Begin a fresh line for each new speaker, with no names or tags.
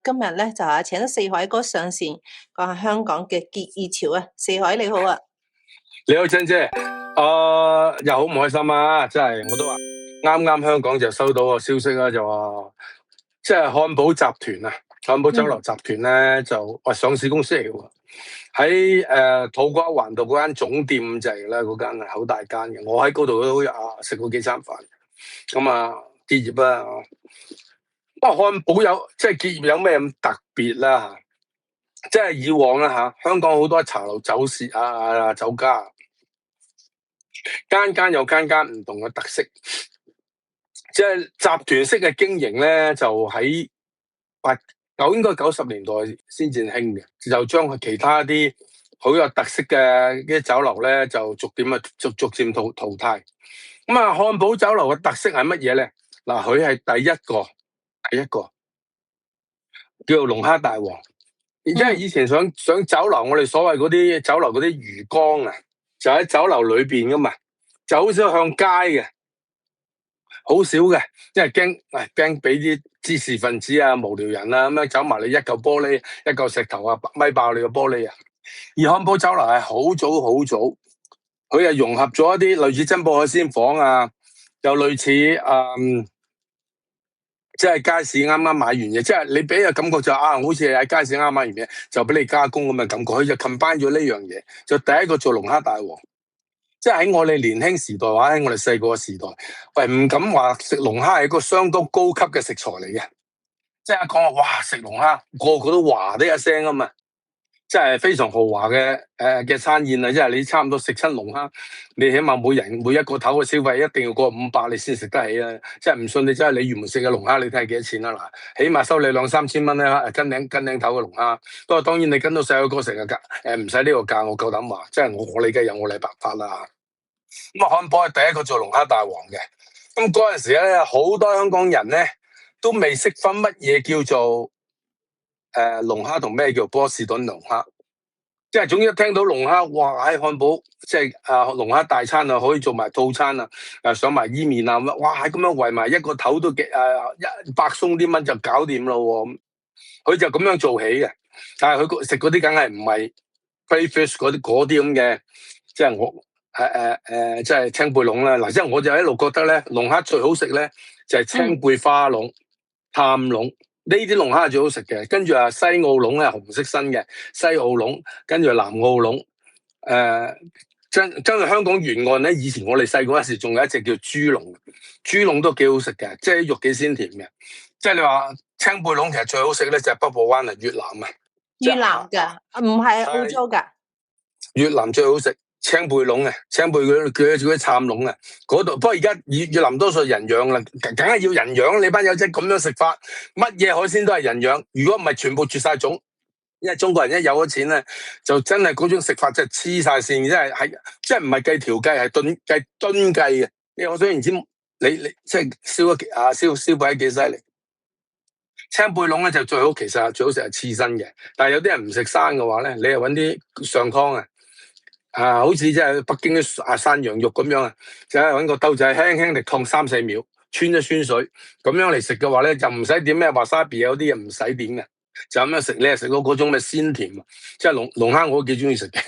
今日咧就請咗四海哥上線，講下香港嘅結義潮啊！四海你好啊，
你好珍姐，又好唔開心啊！真係我都話啱香港就收到個消息啦，就話即係漢堡集團啊，漢堡酒樓集團咧就上市公司嚟嘅喎，喺土瓜灣道嗰間總店就係啦，嗰間係好大間嘅，我喺嗰度都食過幾餐飯，咁啊結業啦。不過漢堡即係結業有咩咁特別啦？即係以往啦香港好多茶樓酒肆酒家，間有間唔同嘅特色，即係集團式嘅經營咧，就喺應該90年代先至興嘅，就將其他啲好有特色嘅啲酒樓咧，就逐漸淘汰。咁啊，漢堡酒樓嘅特色係乜嘢咧？嗱，佢係第一個叫做龍蝦大王。因為以前上酒樓，我哋所謂嗰啲酒樓嗰啲魚缸啊，就喺酒樓裏邊噶嘛，就好少向街嘅，好少嘅，因為驚俾啲滋事分子啊、無聊人啊咁樣走埋你一嚿玻璃、一嚿石頭啊，咪爆你個玻璃啊！而漢堡酒樓係好早，佢係融合咗一啲類似珍寶海鮮舫啊，又類似即係街市啱啱買完嘢，即係你俾個感覺就好似喺街市啱買完嘢，就俾你加工咁嘅感覺。佢就 combine 咗呢樣嘢，就第一個做龍蝦大王。即係喺我哋年輕時代或者喺我哋細個嘅時代，唔敢話食龍蝦係一個相當高級嘅食材嚟嘅。即係一講話哇食龍蝦，個個都話呢一聲啊嘛。即係非常豪華嘅餐宴啊！即係你差唔多食親龍蝦，你起碼每一個頭嘅消費一定要過500，你先食得起啊！即係唔信你真係你原本食嘅龍蝦，你睇下幾多錢啦？嗱，起碼收你2-3千蚊咧，斤領頭嘅龍蝦。不過當然你跟到細個食嘅價，唔使呢個價，我夠膽話，即係我理解有我理辦法啦。咁漢堡係第一個做龍蝦大王嘅。咁嗰陣時咧，好多香港人咧都未識分乜嘢叫做龍蝦同咩叫波士頓龍蝦，即係總之一聽到龍蝦，哇喺漢堡即係龍蝦大餐啊，可以做埋套餐啊，上埋伊麵啊，哇咁樣圍埋一個頭都100鬆啲蚊就搞掂咯。佢就咁樣做起嘅，但係佢食嗰啲梗係唔係 crayfish 嗰啲咁嘅，即係我即係青貝龍啦。嗱，即係我就一路覺得咧，龍蝦最好食咧就係青貝花龍、探龍。呢啲龍蝦係最好食嘅，跟住西澳龍咧紅色身嘅西澳龍，跟住南澳龍，跟住香港沿岸咧，以前我哋細個嗰時仲有一隻叫豬龍，豬龍都幾好食嘅，即係肉幾鮮甜嘅。即係你話青貝龍其實最好食咧就係北部灣啊，越南啊，
越南噶，唔係澳洲噶，
越南最好食。青貝龍啊，青貝佢啲杉龍啊，嗰度。不過而家越南多數人養啦，梗係要人養。你班友仔咁樣食法，乜嘢海鮮都係人養。如果唔係，全部絕晒種。因為中國人一有咗錢咧，就真係嗰種食法真係黐晒線，即係唔係計條計，係計噸計嘅。因為我想然知你即係燒鬼幾犀利。青貝龍咧就最好，其實最好食係刺身嘅。但係有啲人唔食生嘅話咧，你係搵啲上湯啊。好似即係北京啲山羊肉咁樣啊，就係搵個兜仔輕輕地燙3-4秒，穿一穿水，咁樣嚟食嘅話咧，就唔使點咩華沙比有啲嘢唔使點嘅，就咁樣食，你係食到嗰種嘅鮮甜，即係龍蝦我都幾中意食嘅。